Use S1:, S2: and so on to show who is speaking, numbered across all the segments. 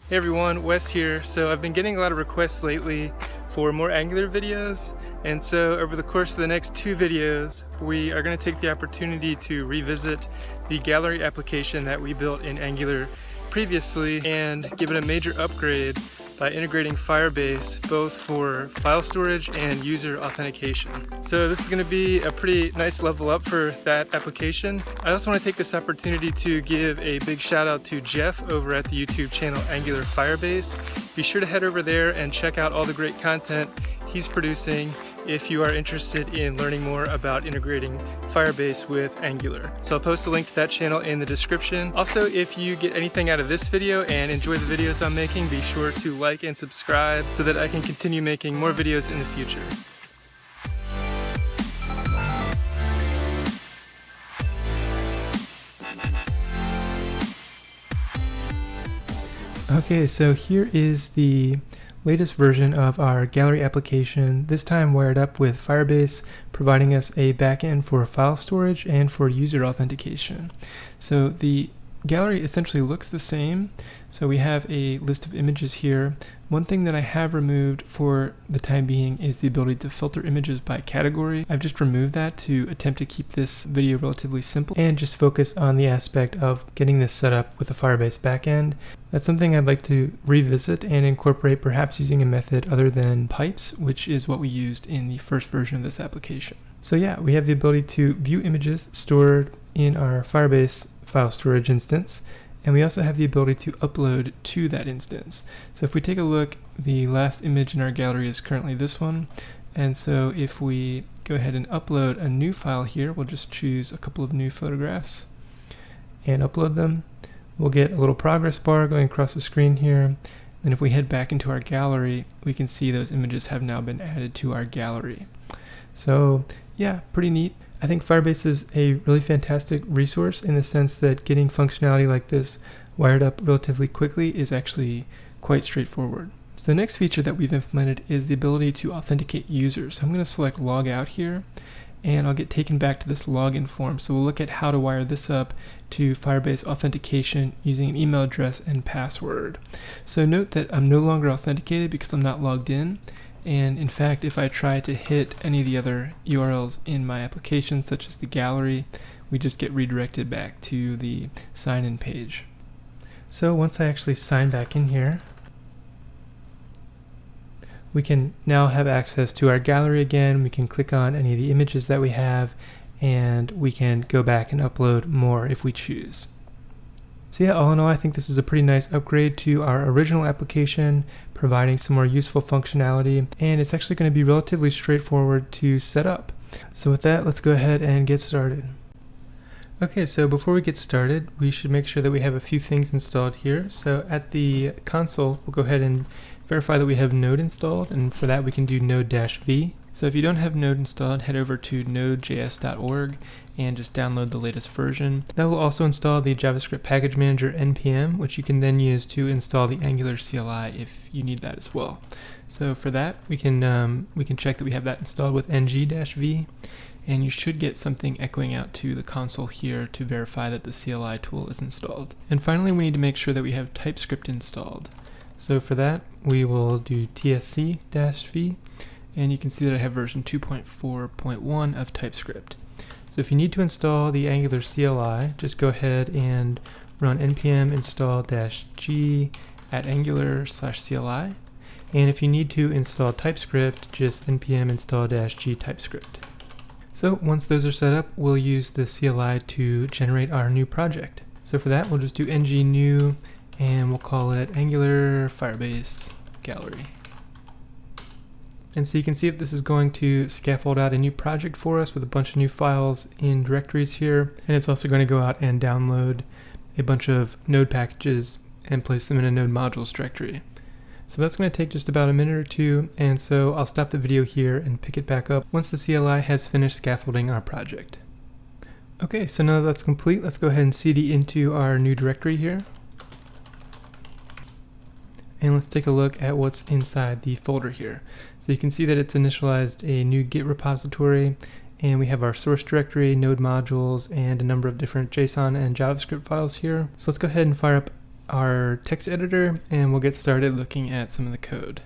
S1: Hey everyone, Wes here. So I've been getting a lot of requests lately for more Angular videos, and so over the course of the next 2 videos we are going to take the opportunity to revisit the gallery application that we built in Angular previously and give it a major upgrade by integrating Firebase both for file storage and user authentication. So this is going to be a pretty nice level up for that application. I also want to take this opportunity to give a big shout out to Jeff over at the YouTube channel Angular Firebase. Be sure to head over there and check out all the great content he's producing if you are interested in learning more about integrating Firebase with Angular. So I'll post a link to that channel in the description. Also, if you get anything out of this video and enjoy the videos I'm making, be sure to like and subscribe so that I can continue making more videos in the future. Okay, so here is the latest version of our gallery application, this time wired up with Firebase, providing us a backend for file storage and for user authentication. So the gallery essentially looks the same. So we have a list of images here. One thing that I have removed for the time being is the ability to filter images by category. I've just removed that to attempt to keep this video relatively simple and just focus on the aspect of getting this set up with a Firebase backend. That's something I'd like to revisit and incorporate, perhaps using a method other than pipes, which is what we used in the first version of this application. So yeah, we have the ability to view images stored in our Firebase file storage instance, and we also have the ability to upload to that instance. So if we take a look, the last image in our gallery is currently this one, and so if we go ahead and upload a new file here, we'll just choose a couple of new photographs and upload them. We'll get a little progress bar going across the screen here. And if we head back into our gallery, we can see those images have now been added to our gallery. So yeah, pretty neat. I think Firebase is a really fantastic resource in the sense that getting functionality like this wired up relatively quickly is actually quite straightforward. So the next feature that we've implemented is the ability to authenticate users. So I'm going to select log out here, and I'll get taken back to this login form. So we'll look at how to wire this up to Firebase authentication using an email address and password. So note that I'm no longer authenticated because I'm not logged in. And in fact, if I try to hit any of the other URLs in my application, such as the gallery, we just get redirected back to the sign-in page. So once I actually sign back in here, we can now have access to our gallery again. We can click on any of the images that we have, and we can go back and upload more if we choose. So yeah, all in all, I think this is a pretty nice upgrade to our original application, providing some more useful functionality, and it's actually going to be relatively straightforward to set up. So with that, let's go ahead and get started. Okay, so before we get started, we should make sure that we have a few things installed here. So at the console, we'll go ahead and verify that we have Node installed, and for that we can do node-v. So if you don't have Node installed, head over to nodejs.org and just download the latest version. That will also install the JavaScript package manager npm, which you can then use to install the Angular CLI if you need that as well. So for that, we can check that we have that installed with ng-v, and you should get something echoing out to the console here to verify that the CLI tool is installed. And finally, we need to make sure that we have TypeScript installed. So for that, we will do tsc-v, and you can see that I have version 2.4.1 of TypeScript. So if you need to install the Angular CLI, just go ahead and run npm install -g @angular/CLI. And if you need to install TypeScript, just npm install -g TypeScript. So once those are set up, we'll use the CLI to generate our new project. So for that, we'll just do ng new, and we'll call it Angular Firebase Gallery. And so you can see that this is going to scaffold out a new project for us with a bunch of new files in directories here. And it's also going to go out and download a bunch of node packages and place them in a node modules directory. So that's going to take just about a minute or two, and so I'll stop the video here and pick it back up once the CLI has finished scaffolding our project. Okay, so now that that's complete, let's go ahead and cd into our new directory here. And let's take a look at what's inside the folder here. So you can see that it's initialized a new Git repository, and we have our source directory, node modules, and a number of different JSON and JavaScript files here. So let's go ahead and fire up our text editor and we'll get started looking at some of the code.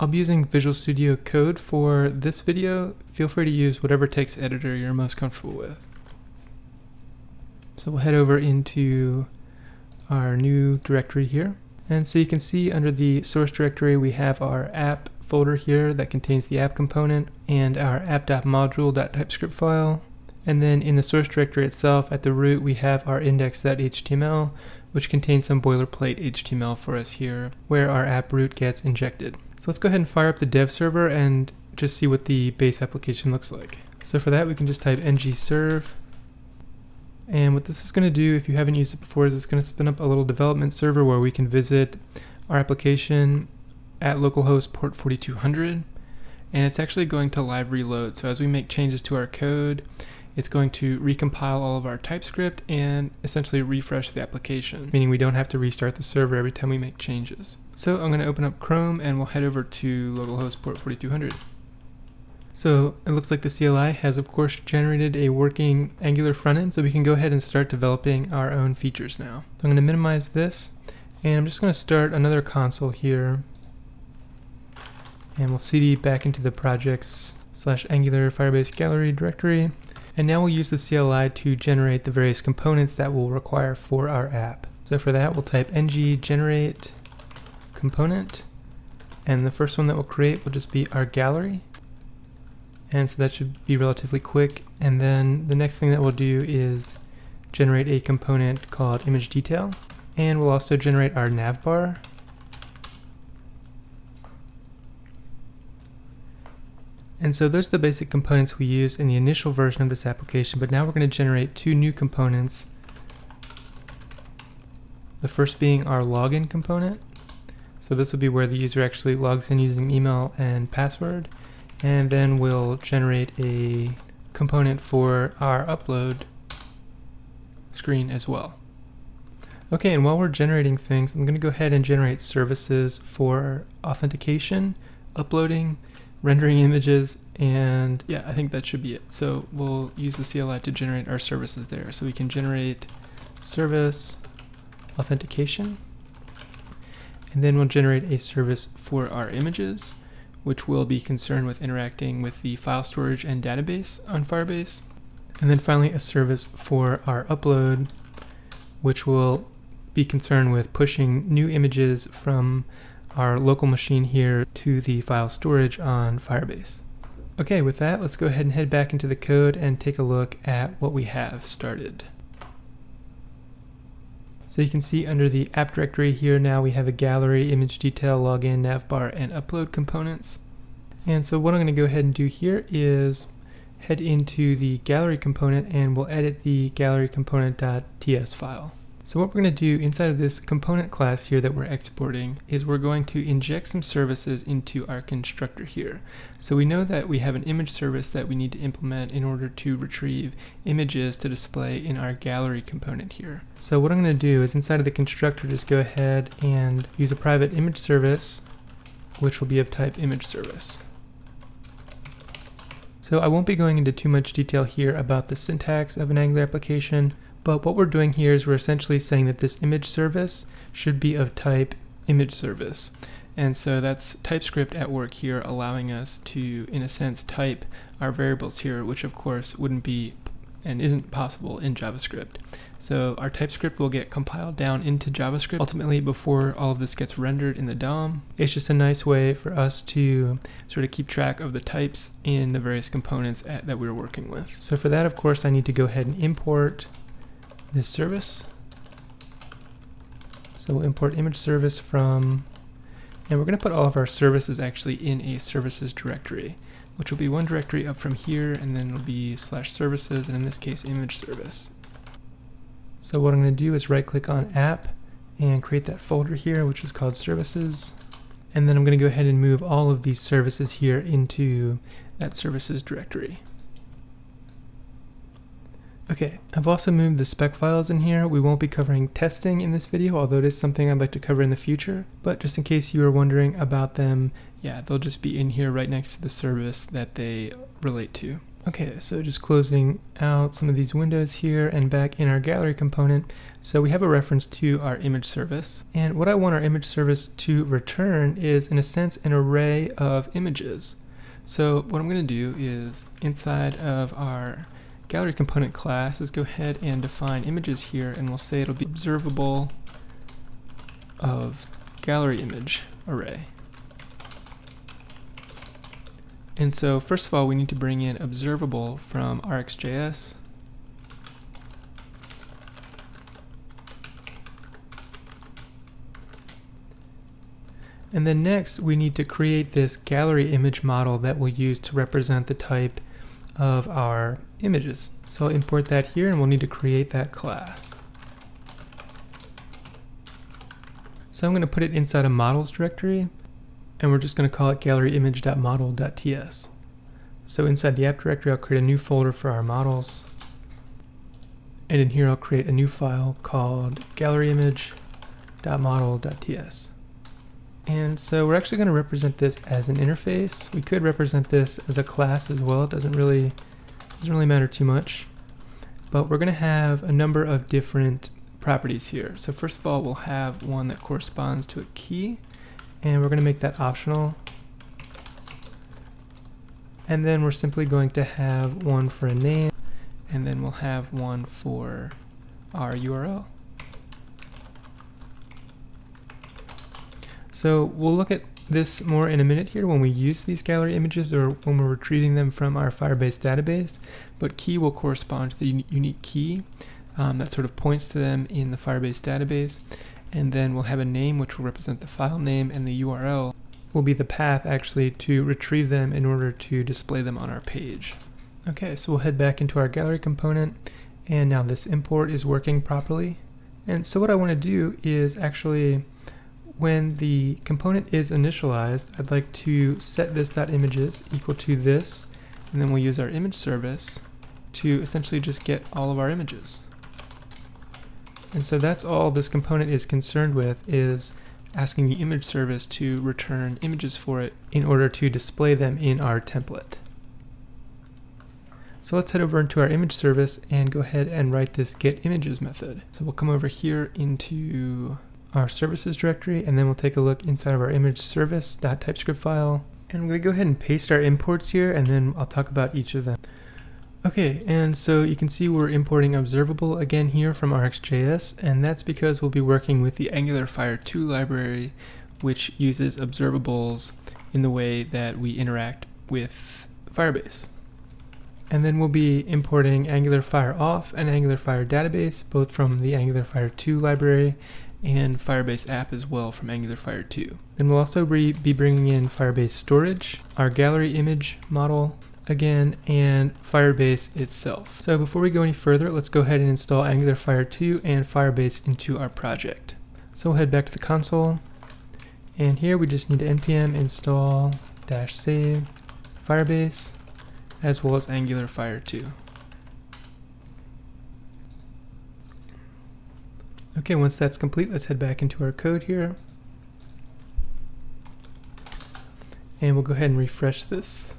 S1: I'll be using Visual Studio Code for this video. Feel free to use whatever text editor you're most comfortable with. So we'll head over into our new directory here. And so you can see under the source directory we have our app folder here that contains the app component and our app.module.typescript file. And then in the source directory itself at the root we have our index.html, which contains some boilerplate HTML for us here where our app root gets injected. So let's go ahead and fire up the dev server and just see what the base application looks like. So for that we can just type ng-serve. And what this is going to do, if you haven't used it before, is it's going to spin up a little development server where we can visit our application at localhost port 4200. And it's actually going to live reload. So as we make changes to our code, it's going to recompile all of our TypeScript and essentially refresh the application, meaning we don't have to restart the server every time we make changes. So I'm going to open up Chrome and we'll head over to localhost port 4200. So it looks like the CLI has of course generated a working Angular frontend, so we can go ahead and start developing our own features now. So I'm going to minimize this and I'm just going to start another console here and we'll cd back into the projects/Angular Firebase gallery directory. And now we'll use the CLI to generate the various components that we'll require for our app. So for that we'll type ng generate component, and the first one that we'll create will just be our gallery. And so that should be relatively quick. And then the next thing that we'll do is generate a component called image detail. And we'll also generate our navbar. And so those are the basic components we used in the initial version of this application, but now we're going to generate two new components. The first being our login component. So this will be where the user actually logs in using email and password. And then we'll generate a component for our upload screen as well. Okay, and while we're generating things, I'm going to go ahead and generate services for authentication, uploading, rendering images, and yeah, I think that should be it. So we'll use the CLI to generate our services there. So we can generate service authentication, and then we'll generate a service for our images, which will be concerned with interacting with the file storage and database on Firebase. And then finally a service for our upload, which will be concerned with pushing new images from our local machine here to the file storage on Firebase. Okay, with that, let's go ahead and head back into the code and take a look at what we have started. So you can see under the app directory here now we have a gallery, image detail, login, navbar, and upload components. And so what I'm going to go ahead and do here is head into the gallery component and we'll edit the gallery component.ts file. So what we're going to do inside of this component class here that we're exporting is we're going to inject some services into our constructor here. So we know that we have an image service that we need to implement in order to retrieve images to display in our gallery component here. So what I'm going to do is inside of the constructor just go ahead and use a private image service, which will be of type image service. So I won't be going into too much detail here about the syntax of an Angular application, but what we're doing here is we're essentially saying that this image service should be of type image service. And so that's TypeScript at work here, allowing us to, in a sense, type our variables here, which of course wouldn't be and isn't possible in JavaScript. So our TypeScript will get compiled down into JavaScript ultimately before all of this gets rendered in the DOM. It's just a nice way for us to sort of keep track of the types in the various components that we're working with. So for that, of course, I need to go ahead and import this service. So we'll import image service from, and we're going to put all of our services actually in a services directory, which will be one directory up from here, and then it'll be /services, and in this case image service. So what I'm going to do is right click on app and create that folder here, which is called services, and then I'm going to go ahead and move all of these services here into that services directory. Okay, I've also moved the spec files in here. We won't be covering testing in this video, although it is something I'd like to cover in the future. But just in case you were wondering about them, yeah, they'll just be in here right next to the service that they relate to. Okay, so just closing out some of these windows here and back in our gallery component. So we have a reference to our image service. And what I want our image service to return is, in a sense, an array of images. So what I'm going to do is, inside of our gallery component class, is go ahead and define images here, and we'll say it'll be observable of gallery image array. And so first of all, we need to bring in observable from RxJS. And then next, we need to create this gallery image model that we'll use to represent the type of our images. So I'll import that here, and we'll need to create that class. So I'm going to put it inside a models directory, and we're just going to call it galleryimage.model.ts. So inside the app directory, I'll create a new folder for our models. And in here, I'll create a new file called galleryimage.model.ts. And so we're actually going to represent this as an interface. We could represent this as a class as well. It doesn't really matter too much. But we're going to have a number of different properties here. So first of all, we'll have one that corresponds to a key, and we're going to make that optional. And then we're simply going to have one for a name, and then we'll have one for our URL. So we'll look at this more in a minute here when we use these gallery images or when we're retrieving them from our Firebase database, but key will correspond to the unique key that sort of points to them in the Firebase database. And then we'll have a name which will represent the file name, and the URL will be the path actually to retrieve them in order to display them on our page. Okay, so we'll head back into our gallery component, and now this import is working properly. And so what I want to do is actually, when the component is initialized, I'd like to set this.images equal to this, and then we'll use our image service to essentially just get all of our images. And so that's all this component is concerned with, is asking the image service to return images for it in order to display them in our template. So let's head over into our image service and go ahead and write this getImages method. So we'll come over here into our services directory, and then we'll take a look inside of our image service.typescript file. And I'm going to go ahead and paste our imports here, and then I'll talk about each of them. Okay, and so you can see we're importing observable again here from RxJS, and that's because we'll be working with the Angular Fire 2 library, which uses observables in the way that we interact with Firebase. And then we'll be importing Angular Fire Auth and Angular Fire Database, both from the Angular Fire 2 library, and Firebase app as well from Angular Fire 2. Then we'll also be bringing in Firebase storage, our gallery image model again, and Firebase itself. So before we go any further, let's go ahead and install Angular Fire 2 and Firebase into our project. So we'll head back to the console, and here we just need to npm install -save Firebase as well as Angular Fire 2. Okay, once that's complete, let's head back into our code here. And we'll go ahead and refresh this.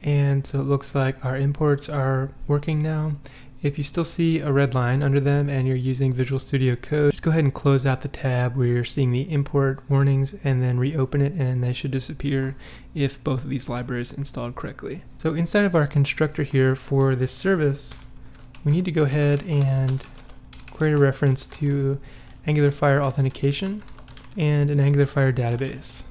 S1: And so it looks like our imports are working now. If you still see a red line under them and you're using Visual Studio Code, just go ahead and close out the tab where you're seeing the import warnings and then reopen it, and they should disappear if both of these libraries installed correctly. So inside of our constructor here for this service, we need to go ahead and create a reference to Angular Fire Authentication and an Angular Fire database.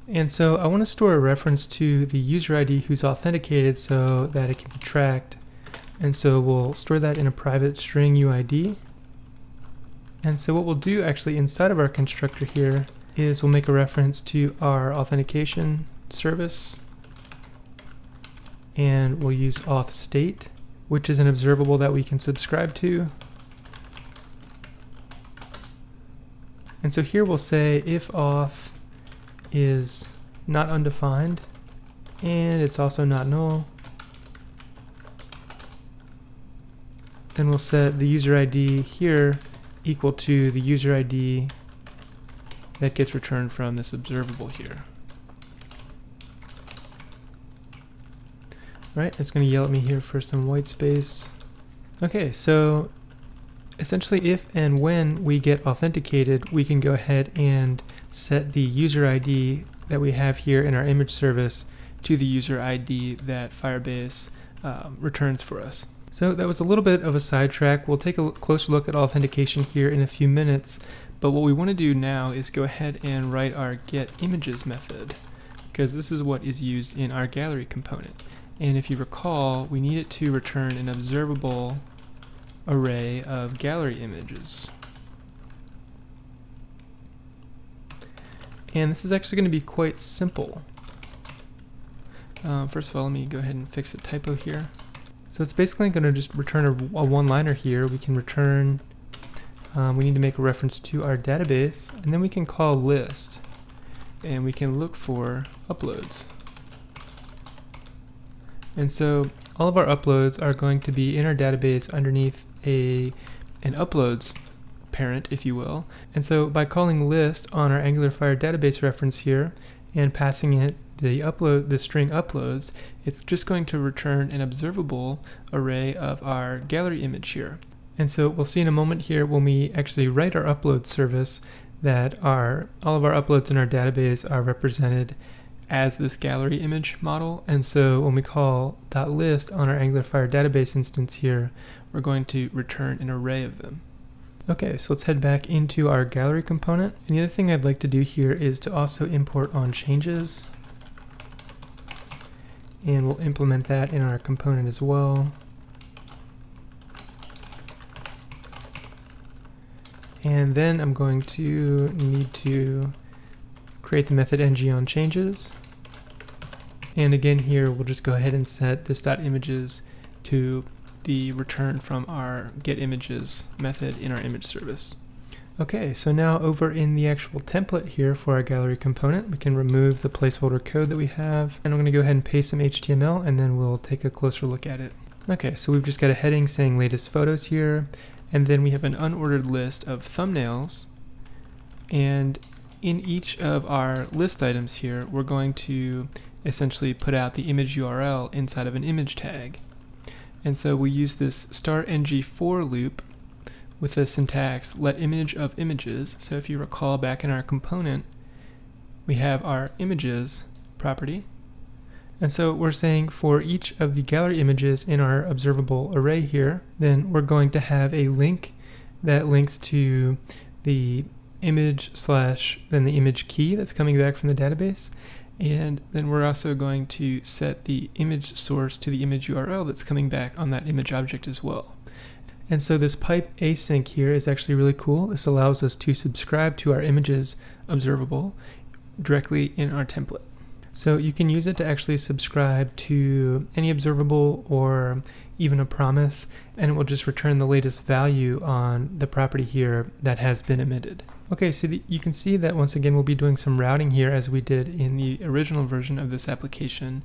S1: And so I want to store a reference to the user ID who's authenticated so that it can be tracked. And so we'll store that in a private string UID. And so what we'll do actually inside of our constructor here is we'll make a reference to our authentication service, and we'll use auth state, which is an observable that we can subscribe to. And so here we'll say if auth is not undefined and it's also not null, then we'll set the user ID here equal to the user ID that gets returned from this observable here. right? It's going to yell at me here for some white space. Okay, so essentially if and when we get authenticated, we can go ahead and set the user ID that we have here in our image service to the user ID that Firebase returns for us. So that was a little bit of a sidetrack. We'll take a closer look at authentication here in a few minutes, but what we want to do now is go ahead and write our getImages method, because this is what is used in our gallery component. And if you recall, we need it to return an observable array of gallery images. And this is actually going to be quite simple. First of all, let me go ahead and fix a typo here. So it's basically going to just return a one-liner here. We can return, we need to make a reference to our database, and then we can call list, and we can look for uploads. And so all of our uploads are going to be in our database underneath an uploads parent, if you will. And so by calling list on our Angular Fire database reference here and passing it the string uploads, it's just going to return an observable array of our gallery image here. And so we'll see in a moment here when we actually write our upload service that all of our uploads in our database are represented as this gallery image model. And so when we call .list on our Angular Fire database instance here, we're going to return an array of them. Okay, so let's head back into our gallery component. And the other thing I'd like to do here is to also import on changes. And we'll implement that in our component as well. And then I'm going to need to create the method ng-on-changes. And again here, we'll just go ahead and set this .images to the return from our getImages method in our image service. Okay, so now over in the actual template here for our gallery component, we can remove the placeholder code that we have. And I'm going to go ahead and paste some HTML, and then we'll take a closer look at it. Okay, so we've just got a heading saying latest photos here, and then we have an unordered list of thumbnails. And in each of our list items here, we're going to essentially put out the image URL inside of an image tag. And so we use this *ng for loop with the syntax let image of images. So if you recall back in our component, we have our images property. And so we're saying for each of the gallery images in our observable array here, then we're going to have a link that links to the image / then the image key that's coming back from the database. And then we're also going to set the image source to the image URL that's coming back on that image object as well. And so this pipe async here is actually really cool. This allows us to subscribe to our images observable directly in our template. So you can use it to actually subscribe to any observable or even a promise, and it will just return the latest value on the property here that has been emitted. Okay, so you can see that once again we'll be doing some routing here as we did in the original version of this application,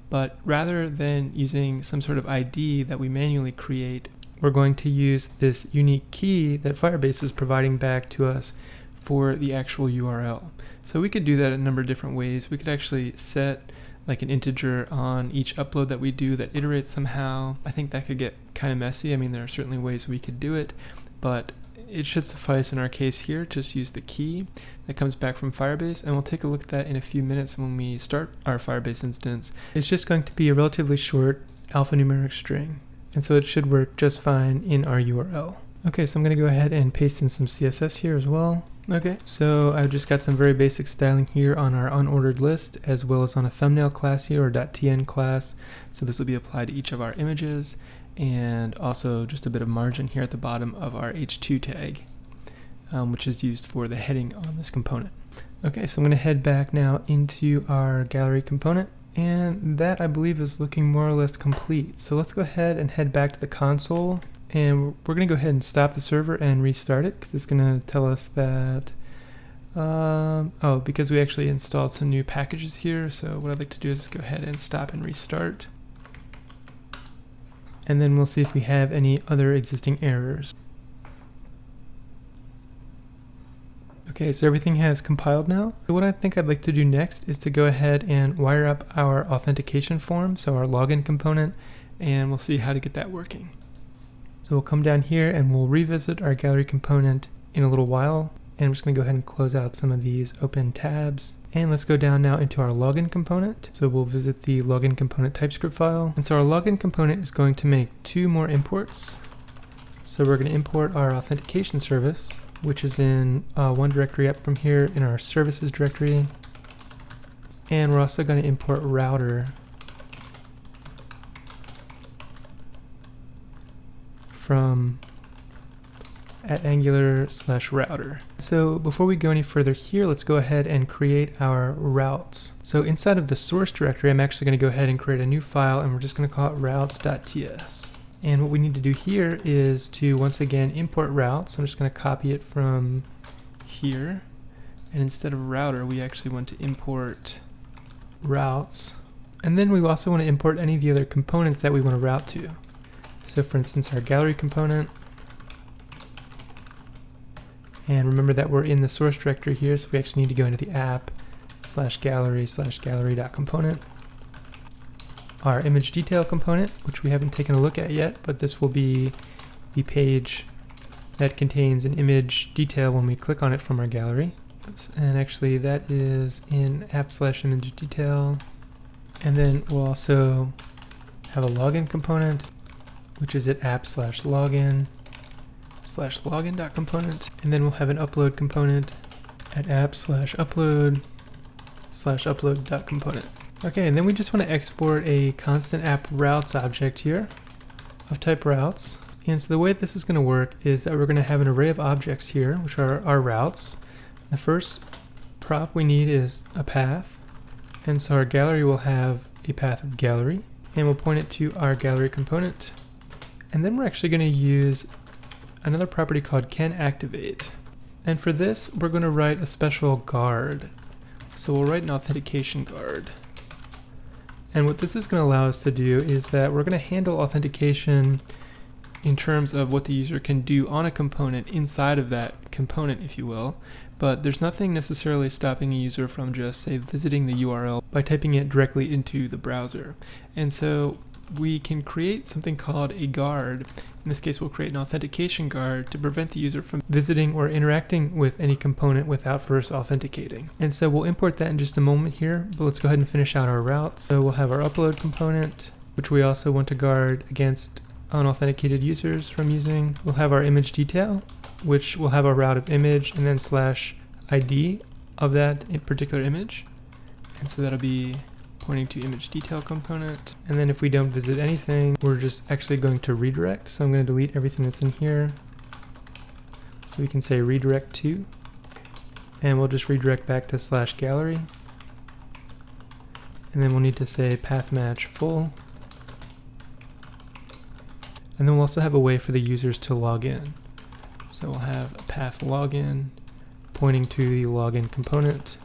S1: but rather than using some sort of ID that we manually create, we're going to use this unique key that Firebase is providing back to us for the actual URL. So we could do that a number of different ways. We could actually set like an integer on each upload that we do that iterates somehow. I think that could get kind of messy. I mean, there are certainly ways we could do it, but it should suffice in our case here. Just use the key that comes back from Firebase, and we'll take a look at that in a few minutes when we start our Firebase instance. It's just going to be a relatively short alphanumeric string, and so it should work just fine in our URL. Okay, so I'm going to go ahead and paste in some CSS here as well. Okay, so I've just got some very basic styling here on our unordered list, as well as on a thumbnail class here, or .tn class. So this will be applied to each of our images, and also just a bit of margin here at the bottom of our h2 tag, which is used for the heading on this component. Okay, so I'm going to head back now into our gallery component, and that I believe is looking more or less complete. So let's go ahead and head back to the console. And we're going to go ahead and stop the server and restart it, because it's going to tell us that, because we actually installed some new packages here. So what I'd like to do is go ahead and stop and restart. And then we'll see if we have any other existing errors. Okay, so everything has compiled now. So what I think I'd like to do next is to go ahead and wire up our authentication form, so our login component, and we'll see how to get that working. So we'll come down here and we'll revisit our gallery component in a little while. And I'm just going to go ahead and close out some of these open tabs. And let's go down now into our login component. So we'll visit the login component TypeScript file. And so our login component is going to make 2 more imports. So we're going to import our authentication service, which is in one directory up from here in our services directory. And we're also going to import router from @Angular/router. So before we go any further here, let's go ahead and create our routes. So inside of the source directory, I'm actually going to go ahead and create a new file, and we're just going to call it routes.ts. And what we need to do here is to once again import routes. I'm just going to copy it from here, and instead of router, we actually want to import routes. And then we also want to import any of the other components that we want to route to. So for instance, our gallery component. And remember that we're in the source directory here, so we actually need to go into the app/gallery/gallery.component. Our image detail component, which we haven't taken a look at yet, but this will be the page that contains an image detail when we click on it from our gallery. Oops. And actually that is in app/image detail. And then we'll also have a login component, which is at app/login/login.component, and then we'll have an upload component at app/upload/upload.component. Okay, and then we just want to export a constant app routes object here of type routes. And so the way this is going to work is that we're going to have an array of objects here, which are our routes. The first prop we need is a path, and so our gallery will have a path of gallery, and we'll point it to our gallery component. And then we're actually going to use another property called canActivate. And for this, we're going to write a special guard. So we'll write an authentication guard. And what this is going to allow us to do is that we're going to handle authentication in terms of what the user can do on a component inside of that component, if you will. But there's nothing necessarily stopping a user from just, say, visiting the URL by typing it directly into the browser. And so we can create something called a guard. In this case, we'll create an authentication guard to prevent the user from visiting or interacting with any component without first authenticating. And so we'll import that in just a moment here, but let's go ahead and finish out our routes. So we'll have our upload component, which we also want to guard against unauthenticated users from using. We'll have our image detail, which will have a route of image and then /ID of that particular image. And so that'll be pointing to image detail component. And then if we don't visit anything, we're just actually going to redirect. So I'm going to delete everything that's in here. So we can say redirect to, and we'll just redirect back to /gallery. And then we'll need to say path match full. And then we'll also have a way for the users to log in. So we'll have a path login pointing to the login component.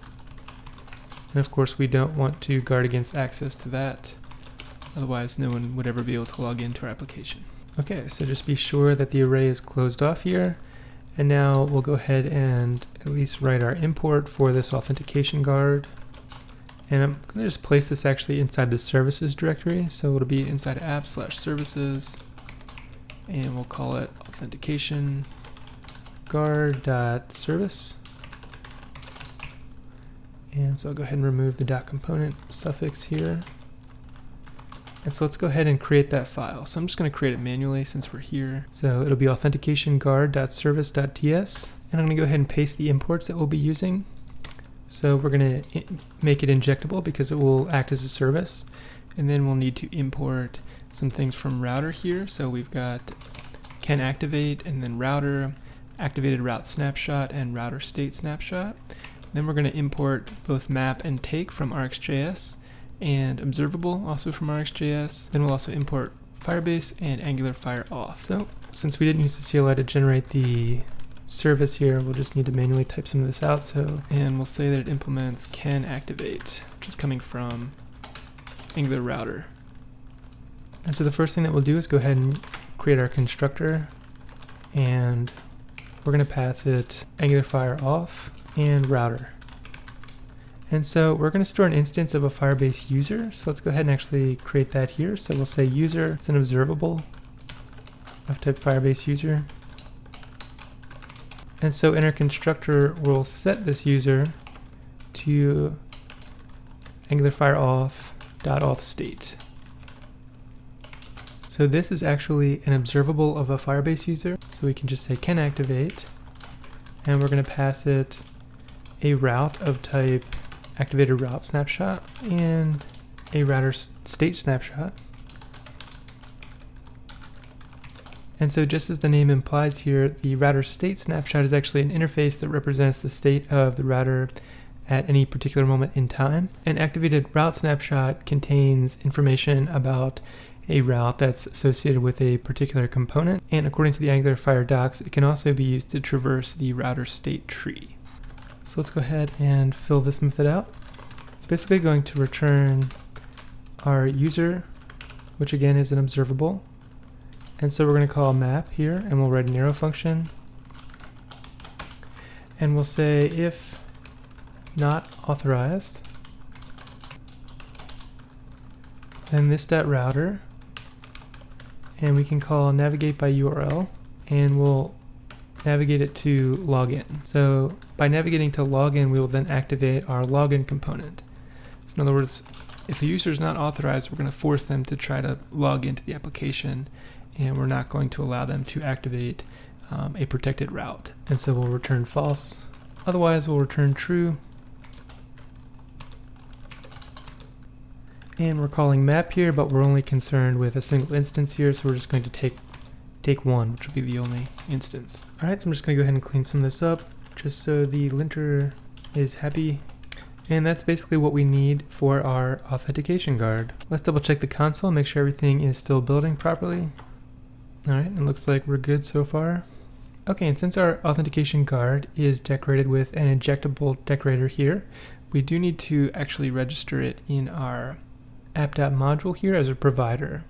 S1: And of course, we don't want to guard against access to that. Otherwise, no one would ever be able to log into our application. Okay, so just be sure that the array is closed off here. And now we'll go ahead and at least write our import for this authentication guard. And I'm going to just place this actually inside the services directory. So it'll be inside app/services. And we'll call it authentication guard.service. And so I'll go ahead and remove the .component suffix here. And so let's go ahead and create that file. So I'm just going to create it manually since we're here. So it'll be authentication guard.service.ts. And I'm going to go ahead and paste the imports that we'll be using. So we're going to make it injectable because it will act as a service. And then we'll need to import some things from router here. So we've got canActivate and then router, activated route snapshot, and router state snapshot. Then we're going to import both map and take from RxJS and observable also from RxJS. Then we'll also import Firebase and Angular Fire off. So since we didn't use the CLI to generate the service here, we'll just need to manually type some of this out. And we'll say that it implements canActivate, which is coming from Angular router. And so the first thing that we'll do is go ahead and create our constructor, and we're going to pass it Angular Fire Auth and router. And so we're going to store an instance of a Firebase user. So let's go ahead and actually create that here. So we'll say user, it's an observable of type Firebase user. And so in our constructor, we'll set this user to Angular Fire Auth.auth state. So this is actually an observable of a Firebase user. So we can just say can activate, and we're going to pass it a route of type activated route snapshot and a router state snapshot. And so just as the name implies here, the router state snapshot is actually an interface that represents the state of the router at any particular moment in time. An activated route snapshot contains information about a route that's associated with a particular component, and according to the Angular Fire docs, it can also be used to traverse the router state tree. So let's go ahead and fill this method out. It's basically going to return our user, which again is an observable. And so we're going to call map here, and we'll write an arrow function. And we'll say if not authorized, then this.router, and we can call navigate by URL, and we'll navigate it to login. So by navigating to login, we will then activate our login component. So in other words, if a user is not authorized, we're going to force them to try to log into the application, and we're not going to allow them to activate a protected route. And so we'll return false. Otherwise, we'll return true. And we're calling map here, but we're only concerned with a single instance here, so we're just going to take one, which will be the only instance. All right, so I'm just going to go ahead and clean some of this up, just so the linter is happy. And that's basically what we need for our authentication guard. Let's double check the console, make sure everything is still building properly. All right, it looks like we're good so far. Okay, and since our authentication guard is decorated with an injectable decorator here, we do need to actually register it in our app.module here as a provider.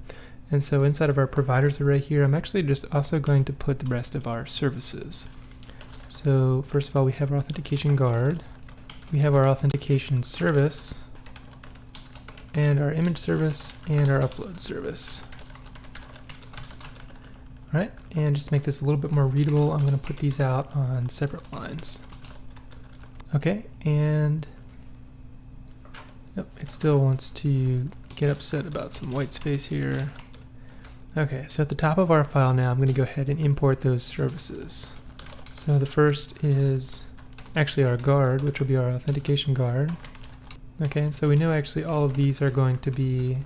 S1: And so inside of our providers array here, I'm actually just also going to put the rest of our services. So first of all, we have our authentication guard, we have our authentication service, and our image service, and our upload service. All right, and just to make this a little bit more readable, I'm going to put these out on separate lines. Okay, and yep, it still wants to get upset about some white space here. Okay, so at the top of our file now, I'm going to go ahead and import those services. So the first is actually our guard, which will be our authentication guard. Okay, so we know actually all of these are going to be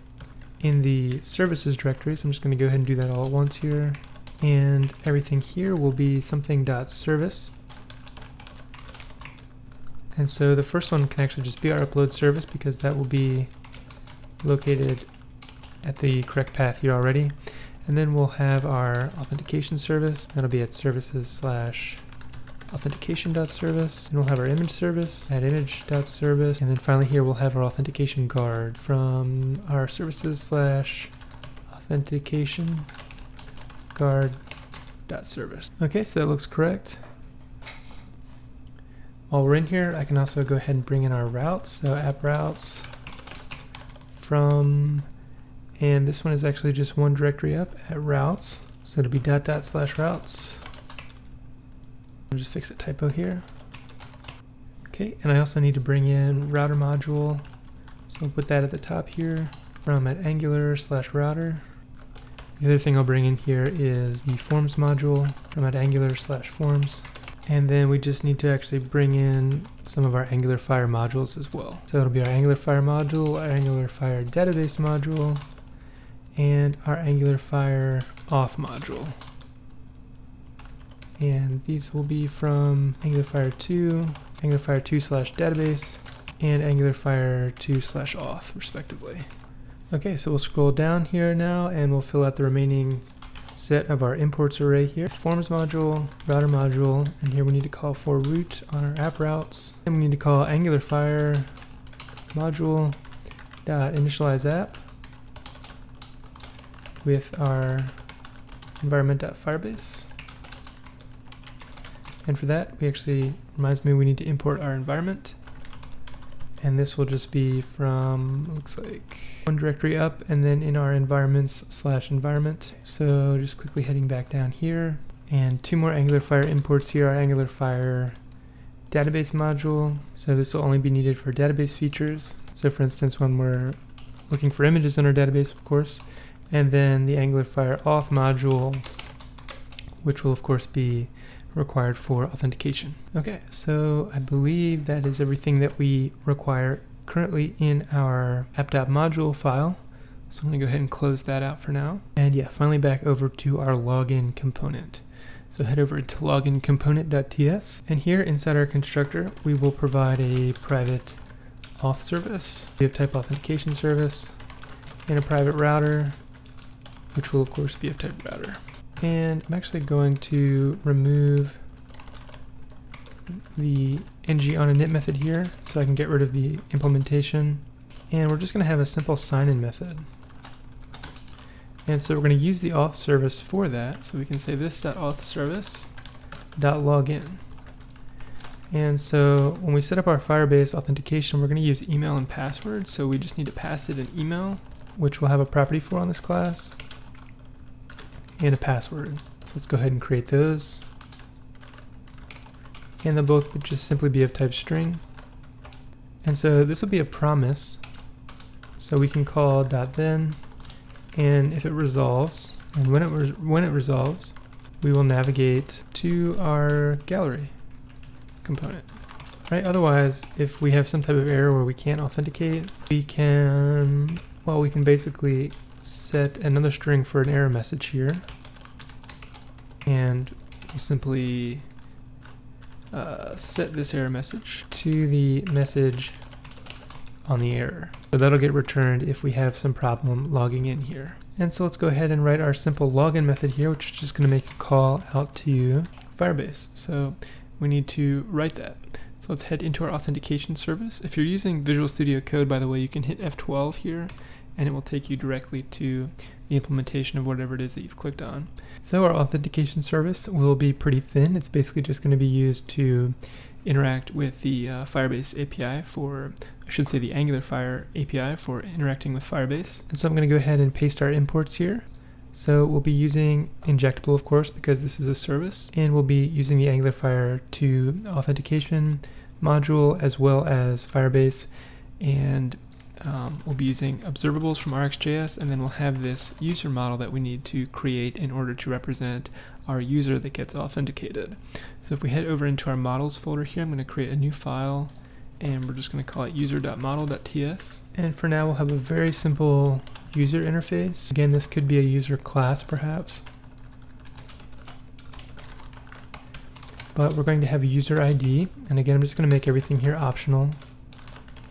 S1: in the services directory, so I'm just going to go ahead and do that all at once here. And everything here will be something.service. And so the first one can actually just be our upload service, because that will be located at the correct path here already. And then we'll have our authentication service. That'll be at services/authentication.service. And we'll have our image service at image.service. And then finally here we'll have our authentication guard from our services/authentication guard.service. Okay, so that looks correct. While we're in here, I can also go ahead and bring in our routes. So app routes from, and this one is actually just one directory up at routes. So it'll be /routes. I'll just fix a typo here. Okay, and I also need to bring in router module. So I'll put that at the top here from at Angular/router. The other thing I'll bring in here is the forms module from at Angular/forms. And then we just need to actually bring in some of our Angular Fire modules as well. So it'll be our Angular Fire module, our Angular Fire database module, and our Angular Fire auth module. And these will be from Angular Fire 2, Angular Fire 2/database, and Angular Fire 2/auth, respectively. Okay, so we'll scroll down here now, and we'll fill out the remaining set of our imports array here. Forms module, router module, and here we need to call for root on our app routes. And we need to call Angular Fire module .initialize app with our environment.firebase. And for that, we actually, reminds me we need to import our environment. And this will just be from, looks like, one directory up, and then in our environments/environment. So just quickly heading back down here, and 2 more Angular Fire imports here, our Angular Fire database module. So this will only be needed for database features. So for instance, when we're looking for images in our database, of course, and then the Angular Fire auth module, which will of course be required for authentication. Okay, so I believe that is everything that we require currently in our app.module file. So I'm gonna go ahead and close that out for now. And yeah, finally back over to our login component. So head over to login component.ts, and here inside our constructor, we will provide a private auth service. We have type authentication service and a private router, which will of course be of type router. And I'm actually going to remove the ng on init method here so I can get rid of the implementation. And we're just going to have a simple sign-in method. And so we're going to use the auth service for that. So we can say this.auth service.login. And so when we set up our Firebase authentication, we're going to use email and password. So we just need to pass it an email, which we'll have a property for on this class, and a password. So let's go ahead and create those. And they'll both just simply be of type string. And so this will be a promise. So we can call .then, and if it resolves, and when it resolves, we will navigate to our gallery component. Right? Otherwise, if we have some type of error where we can't authenticate, we can basically set another string for an error message here, and we'll simply set this error message to the message on the error. So that'll get returned if we have some problem logging in here. And so let's go ahead and write our simple login method here, which is just going to make a call out to Firebase. So we need to write that. So let's head into our authentication service. If you're using Visual Studio Code, by the way, you can hit F12 here, and it will take you directly to the implementation of whatever it is that you've clicked on. So our authentication service will be pretty thin. It's basically just going to be used to interact with the Firebase API for, I should say the Angular Fire API for interacting with Firebase. And so I'm going to go ahead and paste our imports here. So we'll be using injectable, of course, because this is a service, and we'll be using the Angular Fire 2 authentication module as well as Firebase, and we'll be using observables from RxJS, and then we'll have this user model that we need to create in order to represent our user that gets authenticated. So if we head over into our models folder here, I'm going to create a new file, and we're just going to call it user.model.ts. And for now, we'll have a very simple user interface. Again, this could be a user class perhaps, but we're going to have a user ID, and again, I'm just going to make everything here optional,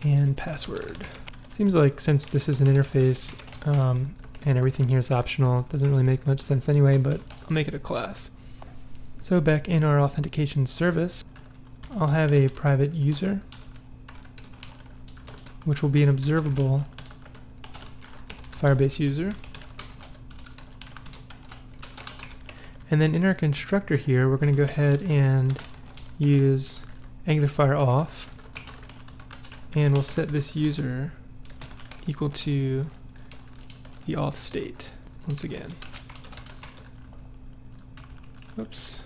S1: and password. Seems like since this is an interface and everything here is optional, it doesn't really make much sense anyway, but I'll make it a class. So back in our authentication service, I'll have a private user, which will be an observable Firebase user. And then in our constructor here, we're going to go ahead and use Angular Fire auth, and we'll set this user equal to the auth state once again. Oops.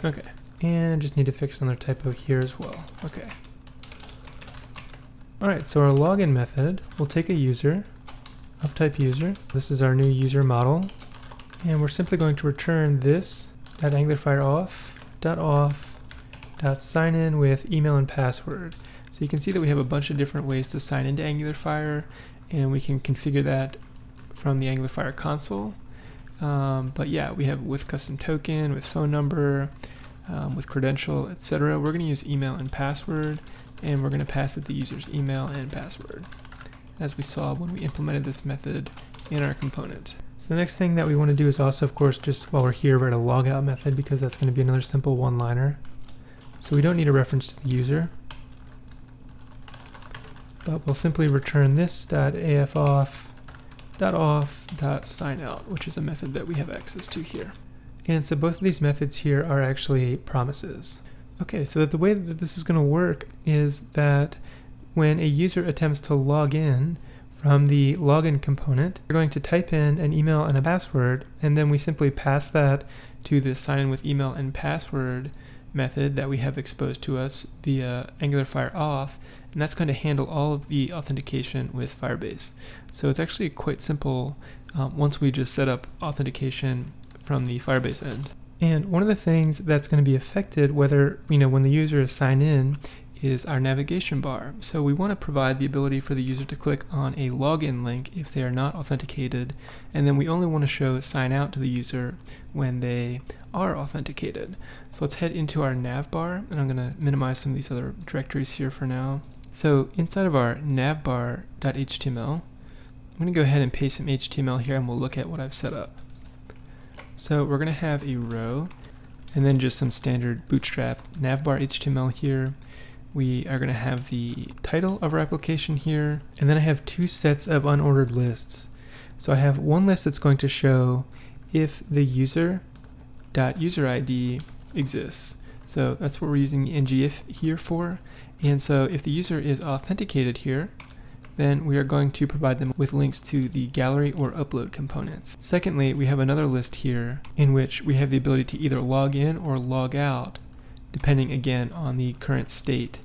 S1: Okay, and just need to fix another typo here as well. Okay. Alright, so our login method will take a user of type user. This is our new user model, and we're simply going to return this .angularfireauth.auth.signin with email and password. So you can see that we have a bunch of different ways to sign into Angular Fire, and we can configure that from the Angular Fire console. But yeah, we have with custom token, with phone number, with credential, etc. We're going to use email and password, and we're going to pass it the user's email and password, as we saw when we implemented this method in our component. So the next thing that we want to do is also, of course, just while we're here, write a logout method, because that's going to be another simple one-liner. So we don't need a reference to the user, but we'll simply return this .afauth.auth.signout, which is a method that we have access to here. And so both of these methods here are actually promises. Okay, so the way that this is going to work is that when a user attempts to log in from the login component, we're going to type in an email and a password, and then we simply pass that to the sign in with email and password method that we have exposed to us via Angular Fire Auth, and that's going to handle all of the authentication with Firebase. So it's actually quite simple once we just set up authentication from the Firebase end. And one of the things that's going to be affected whether, when the user is signed in is our navigation bar. So we want to provide the ability for the user to click on a login link if they are not authenticated, and then we only want to show sign out to the user when they are authenticated. So let's head into our navbar, and I'm going to minimize some of these other directories here for now. So inside of our navbar.html, I'm going to go ahead and paste some HTML here, and we'll look at what I've set up. So we're going to have a row and then just some standard Bootstrap Navbar HTML here. We are going to have the title of our application here, and then I have two sets of unordered lists. So I have one list that's going to show if the user.userid exists. So that's what we're using the ngIf here for. And so if the user is authenticated here, then we are going to provide them with links to the gallery or upload components. Secondly, we have another list here in which we have the ability to either log in or log out, depending again on the current state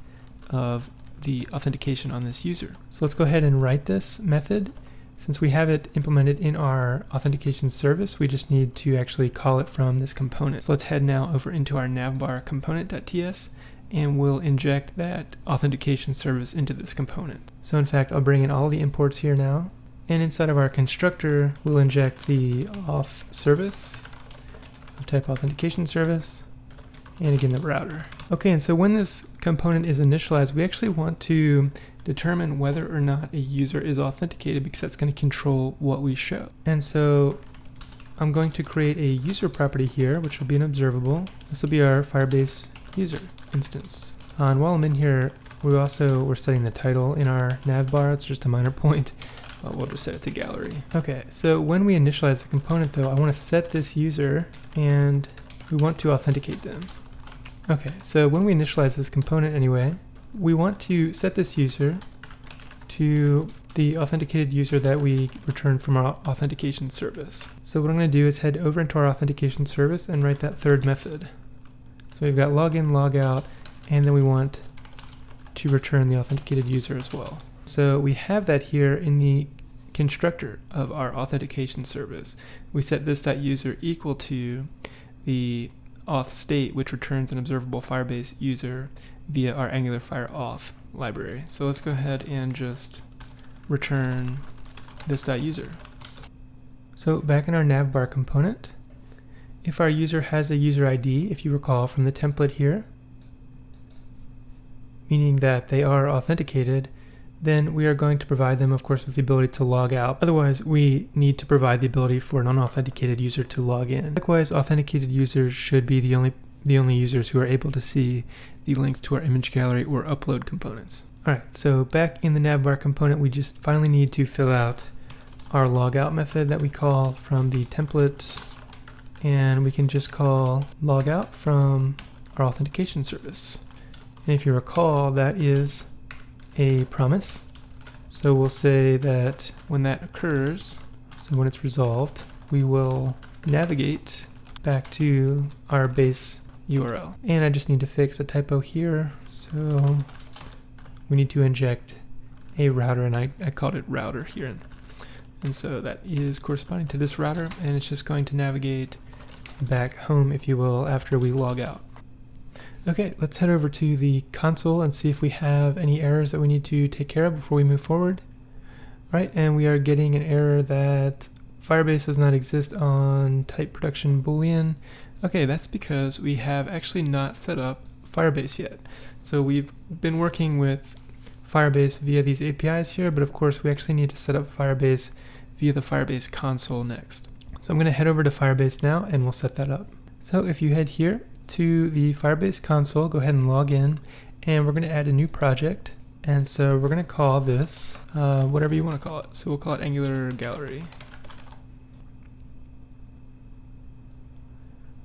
S1: of the authentication on this user. So let's go ahead and write this method. Since we have it implemented in our authentication service, we just need to actually call it from this component. So let's head now over into our navbar component.ts, and we'll inject that authentication service into this component. So in fact, I'll bring in all the imports here now, and inside of our constructor, we'll inject the auth service of type authentication service, and again the router. Okay, and so when this component is initialized, we actually want to determine whether or not a user is authenticated, because that's going to control what we show. And so I'm going to create a user property here, which will be an observable. This will be our Firebase user instance. And while I'm in here, we're setting the title in our navbar. It's just a minor point. We'll just set it to gallery. Okay, so when we initialize the component though, I want to set this user and we want to authenticate them. Okay, so when we initialize this component anyway, we want to set this user to the authenticated user that we returned from our authentication service. So what I'm going to do is head over into our authentication service and write that third method. So we've got login, logout, and then we want to return the authenticated user as well. So we have that here in the constructor of our authentication service. We set this.user equal to the auth state, which returns an observable Firebase user via our Angular Fire Auth library. So let's go ahead and just return this.user. So back in our navbar component, if our user has a user ID, if you recall from the template here, meaning that they are authenticated, then we are going to provide them, of course, with the ability to log out. Otherwise, we need to provide the ability for an unauthenticated user to log in. Likewise, authenticated users should be the only users who are able to see the links to our image gallery or upload components. All right, so back in the navbar component, we just finally need to fill out our logout method that we call from the template, and we can just call logout from our authentication service. And if you recall, that is a promise. So we'll say that when that occurs, so when it's resolved, we will navigate back to our base URL. And I just need to fix a typo here. So we need to inject a router, and I called it router here. And so that is corresponding to this router, and it's just going to navigate back home, if you will, after we log out. Okay, let's head over to the console and see if we have any errors that we need to take care of before we move forward. All right, and we are getting an error that Firebase does not exist on type production boolean. Okay, that's because we have actually not set up Firebase yet. So we've been working with Firebase via these APIs here, but of course we actually need to set up Firebase via the Firebase console next. So I'm going to head over to Firebase now and we'll set that up. So if you head here to the Firebase console, go ahead and log in, and we're going to add a new project. And so we're going to call this whatever you want to call it. So we'll call it Angular Gallery.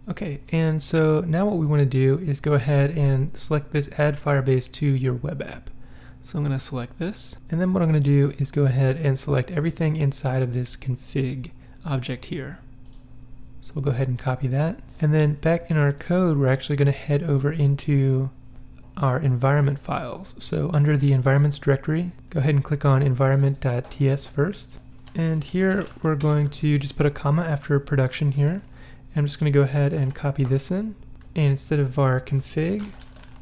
S1: Okay, and so now what we want to do is go ahead and select this Add Firebase to your web app. So I'm going to select this, and then what I'm going to do is go ahead and select everything inside of this config object here. So we'll go ahead and copy that. And then back in our code, we're actually going to head over into our environment files. So under the environments directory, go ahead and click on environment.ts first. And here we're going to just put a comma after production here. I'm just going to go ahead and copy this in, and instead of var config,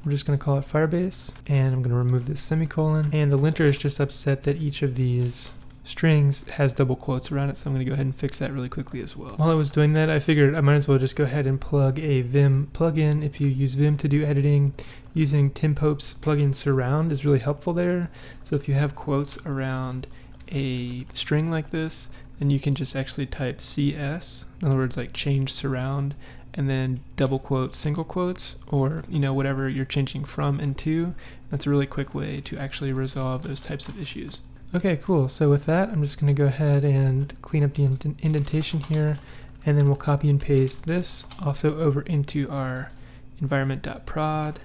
S1: we're just going to call it Firebase, and I'm going to remove this semicolon, and the linter is just upset that each of these strings has double quotes around it, so I'm going to go ahead and fix that really quickly as well. While I was doing that, I figured I might as well just go ahead and plug a Vim plugin. If you use Vim to do editing, using Tim Pope's plugin Surround is really helpful there. So if you have quotes around a string like this, then you can just actually type CS, in other words, like change surround, and then double quotes, single quotes, or whatever you're changing from and to. That's a really quick way to actually resolve those types of issues. Okay, cool. So with that, I'm just going to go ahead and clean up the indentation here, and then we'll copy and paste this also over into our environment.prod.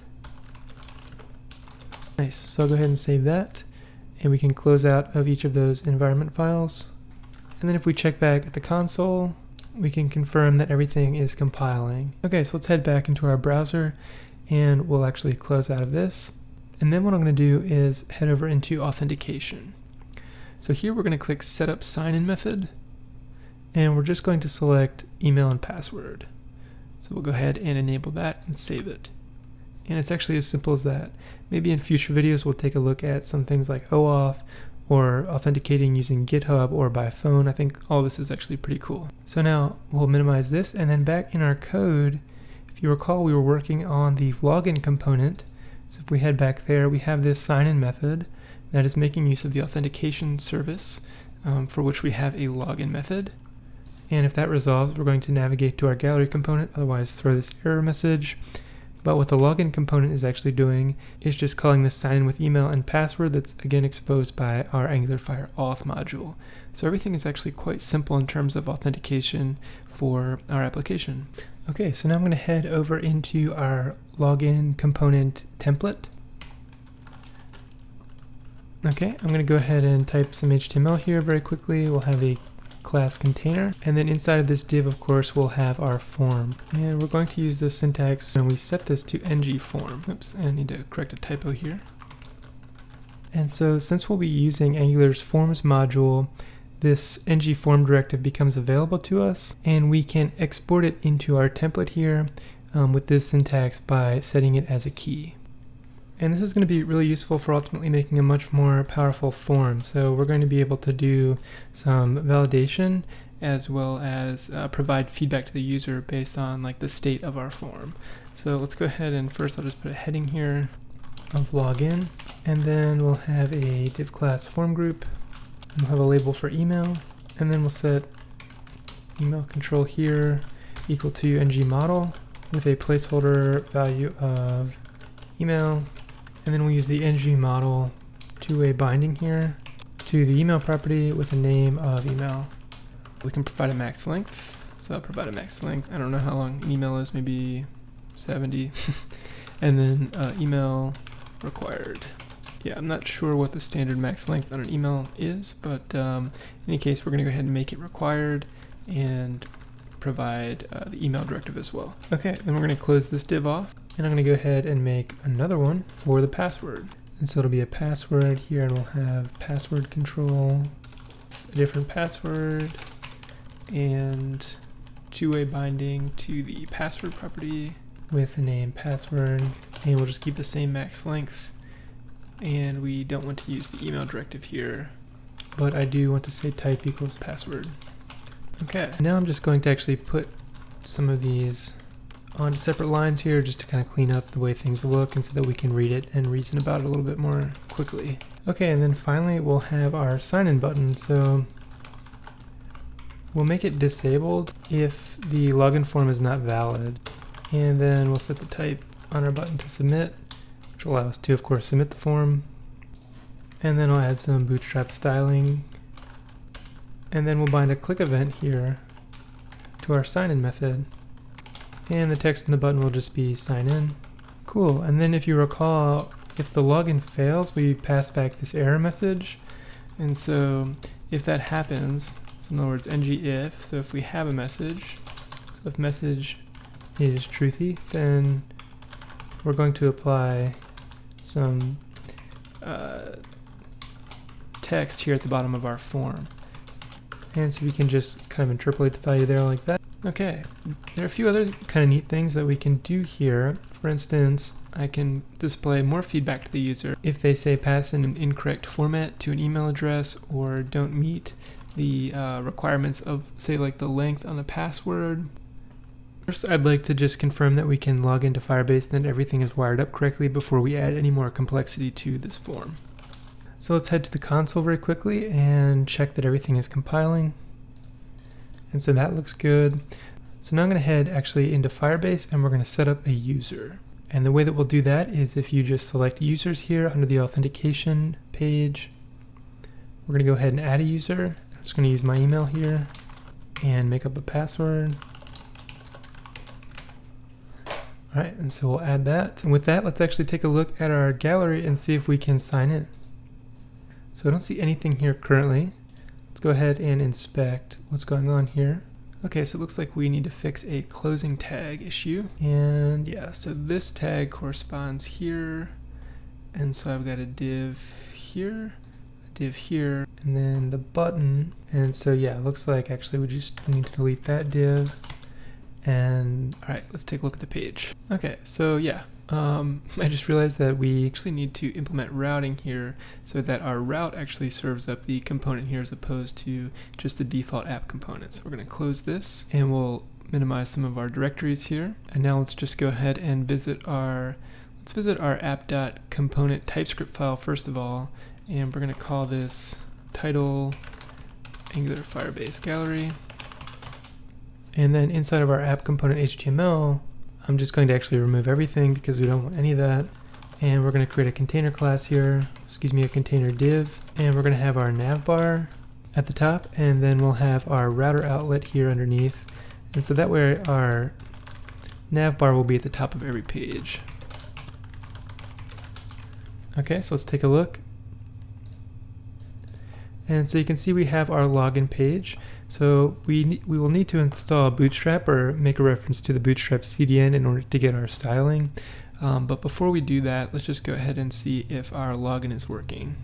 S1: Nice. So I'll go ahead and save that, and we can close out of each of those environment files. And then if we check back at the console, we can confirm that everything is compiling. Okay, so let's head back into our browser, and we'll actually close out of this. And then what I'm going to do is head over into Authentication. So here we're going to click Setup Sign-In Method, and we're just going to select email and password. So we'll go ahead and enable that and save it. And it's actually as simple as that. Maybe in future videos we'll take a look at some things like OAuth, or authenticating using GitHub or by phone. I think all this is actually pretty cool. So now we'll minimize this, and then back in our code, if you recall, we were working on the login component. So if we head back there, we have this sign-in method that is making use of the authentication service, for which we have a login method. And if that resolves, we're going to navigate to our gallery component, otherwise throw this error message. But what the login component is actually doing is just calling this sign in with email and password that's again exposed by our Angular Fire Auth module. So everything is actually quite simple in terms of authentication for our application. Okay, so now I'm going to head over into our login component template. Okay, I'm going to go ahead and type some HTML here very quickly. We'll have a class container, and then inside of this div, of course, we'll have our form, and we're going to use this syntax, and we set this to ng form. Oops, I need to correct a typo here. And so since we'll be using Angular's forms module, this ng form directive becomes available to us, and we can export it into our template here with this syntax by setting it as a key. And this is going to be really useful for ultimately making a much more powerful form. So we're going to be able to do some validation as well as provide feedback to the user based on like the state of our form. So let's go ahead and first I'll just put a heading here of login, and then we'll have a div class form group. We'll have a label for email, and then we'll set email control here equal to ng model with a placeholder value of email. And then we'll use the ng model two-way binding here to the email property with a name of email. We can provide a max length, so I'll provide a max length. I don't know how long an email is, maybe 70. And then email required. Yeah, I'm not sure what the standard max length on an email is, but in any case, we're going to go ahead and make it required and provide the email directive as well. Okay, then we're going to close this div off. And I'm going to go ahead and make another one for the password. And so it'll be a password here, and we'll have password control, a different password, and two-way binding to the password property with the name password. And we'll just keep the same max length. And we don't want to use the email directive here, but I do want to say type equals password. Okay, now I'm just going to actually put some of these onto separate lines here just to kind of clean up the way things look and so that we can read it and reason about it a little bit more quickly. Okay, and then finally we'll have our sign-in button. So we'll make it disabled if the login form is not valid. And then we'll set the type on our button to submit, which will allow us to, of course, submit the form. And then I'll add some Bootstrap styling. And then we'll bind a click event here to our sign-in method. And the text in the button will just be sign in. Cool, and then if you recall, if the login fails, we pass back this error message. And so if that happens, so in other words, ng if, so if we have a message, so if message is truthy, then we're going to apply some text here at the bottom of our form. And so we can just kind of interpolate the value there like that. Okay, there are a few other kind of neat things that we can do here. For instance, I can display more feedback to the user if they say pass in an incorrect format to an email address or don't meet the requirements of, say, like the length on the password. First, I'd like to just confirm that we can log into Firebase and that everything is wired up correctly before we add any more complexity to this form. So let's head to the console very quickly and check that everything is compiling. And so that looks good. So now I'm going to head actually into Firebase and we're going to set up a user. And the way that we'll do that is if you just select users here under the authentication page, we're going to go ahead and add a user. I'm just going to use my email here and make up a password. All right, and so we'll add that. And with that, let's actually take a look at our gallery and see if we can sign in. So I don't see anything here currently. Let's go ahead and inspect what's going on here. Okay, so it looks like we need to fix a closing tag issue. And yeah, so this tag corresponds here. And so I've got a div here, a div here, and then the button. And so yeah, it looks like actually we just need to delete that div. And all right, let's take a look at the page. Okay, so yeah, I just realized that we actually need to implement routing here so that our route actually serves up the component here as opposed to just the default app component. So we're going to close this and we'll minimize some of our directories here. And now let's just go ahead and visit our app.component TypeScript file first of all, and we're going to call this title Angular Firebase Gallery. And then inside of our app component HTML, I'm just going to actually remove everything because we don't want any of that. And we're going to create a container class here, a container div, and we're going to have our navbar at the top, and then we'll have our router outlet here underneath. And so that way our navbar will be at the top of every page. Okay, so let's take a look. And so you can see we have our login page. So we will need to install Bootstrap or make a reference to the Bootstrap CDN in order to get our styling. But before we do that, let's just go ahead and see if our login is working.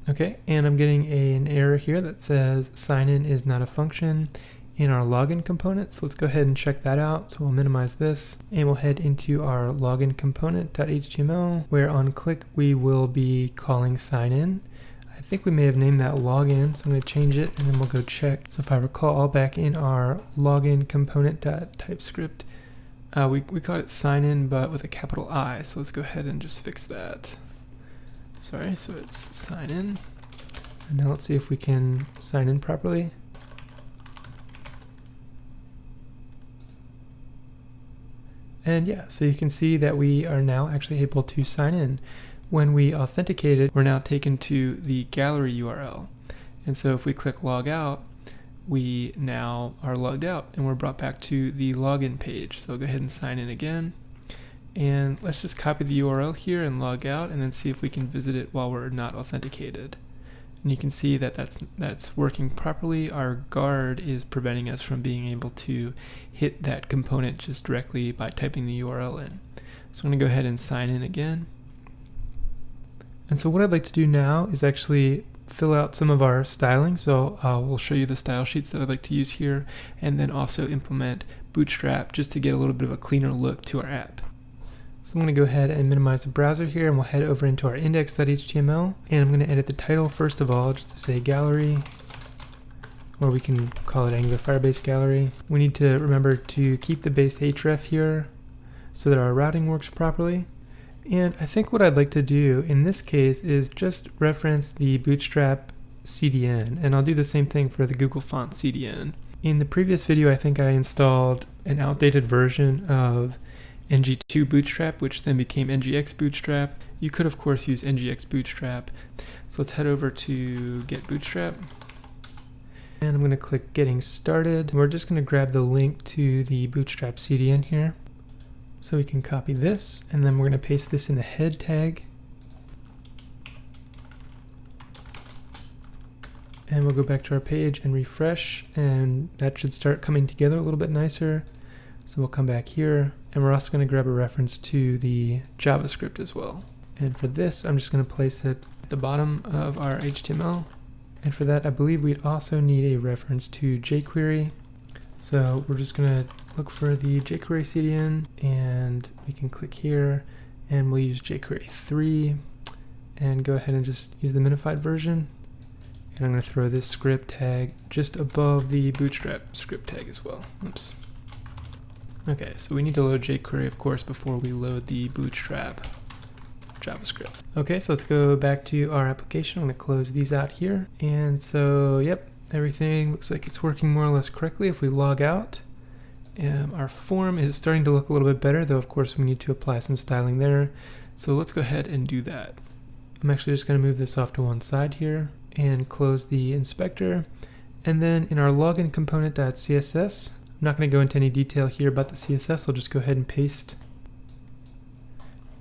S1: Okay, and I'm getting an error here that says sign in is not a function in our login component. So let's go ahead and check that out. So we'll minimize this and we'll head into our login component.html, where on click we will be calling sign in. I think we may have named that login, so I'm going to change it and then we'll go check. So if I recall, back in our login component.typescript, we called it sign in but with a capital I. So let's go ahead and just fix that. Sorry, so it's sign in. And now let's see if we can sign in properly. And yeah, so you can see that we are now actually able to sign in. When we authenticated, we're now taken to the gallery URL. And so if we click log out, we now are logged out and we're brought back to the login page. So I'll go ahead and sign in again. And let's just copy the URL here and log out and then see if we can visit it while we're not authenticated. And you can see that that's working properly. Our guard is preventing us from being able to hit that component just directly by typing the URL in. So I'm going to go ahead and sign in again. And so what I'd like to do now is actually fill out some of our styling. So we'll show you the style sheets that I'd like to use here, and then also implement Bootstrap just to get a little bit of a cleaner look to our app. So I'm going to go ahead and minimize the browser here, and we'll head over into our index.html, and I'm going to edit the title first of all just to say gallery, or we can call it Angular Firebase Gallery. We need to remember to keep the base href here so that our routing works properly. And I think what I'd like to do in this case is just reference the Bootstrap CDN, and I'll do the same thing for the Google Font CDN. In the previous video, I think I installed an outdated version of ng2 Bootstrap, which then became ngx Bootstrap. You could of course use ngx Bootstrap. So let's head over to get Bootstrap. And I'm going to click Getting Started. We're just going to grab the link to the Bootstrap CDN here. So we can copy this, and then we're going to paste this in the head tag. And we'll go back to our page and refresh, and that should start coming together a little bit nicer. So we'll come back here, and we're also going to grab a reference to the JavaScript as well. And for this, I'm just going to place it at the bottom of our HTML. And for that, I believe we'd also need a reference to jQuery. So we're just going to look for the jQuery CDN, and we can click here, and we'll use jQuery 3, and go ahead and just use the minified version. And I'm going to throw this script tag just above the Bootstrap script tag as well. Oops. Okay, so we need to load jQuery, of course, before we load the Bootstrap JavaScript. Okay, so let's go back to our application. I'm going to close these out here. And so, yep, everything looks like it's working more or less correctly. If we log out, our form is starting to look a little bit better, though of course we need to apply some styling there. So let's go ahead and do that. I'm actually just going to move this off to one side here and close the inspector. And then in our login component.css, I'm not going to go into any detail here about the CSS. I'll just go ahead and paste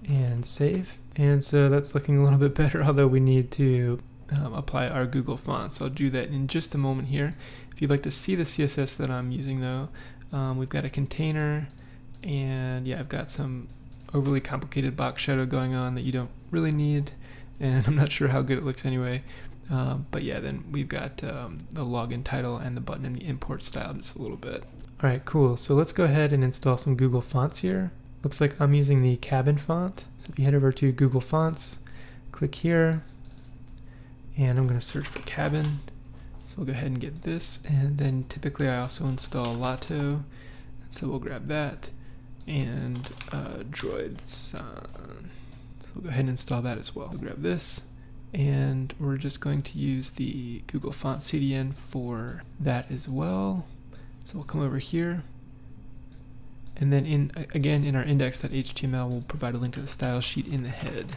S1: and save. And so that's looking a little bit better, although we need to apply our Google font. So I'll do that in just a moment here. If you'd like to see the CSS that I'm using though, we've got a container, and yeah, I've got some overly complicated box shadow going on that you don't really need, and I'm not sure how good it looks anyway. But yeah, then we've got the login title and the button and the import style just a little bit. All right, cool. So let's go ahead and install some Google fonts here. Looks like I'm using the Cabin font. So if you head over to Google Fonts, click here, and I'm going to search for Cabin. So we'll go ahead and get this, and then typically I also install Lato, and so we'll grab that, and Droid San. So we'll go ahead and install that as well. We'll grab this, and we're just going to use the Google Font CDN for that as well. So we'll come over here, and then again in our index.html we'll provide a link to the style sheet in the head.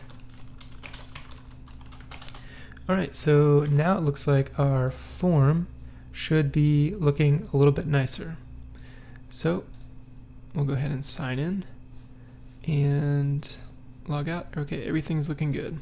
S1: Alright, so now it looks like our form should be looking a little bit nicer. So we'll go ahead and sign in and log out. Okay, everything's looking good.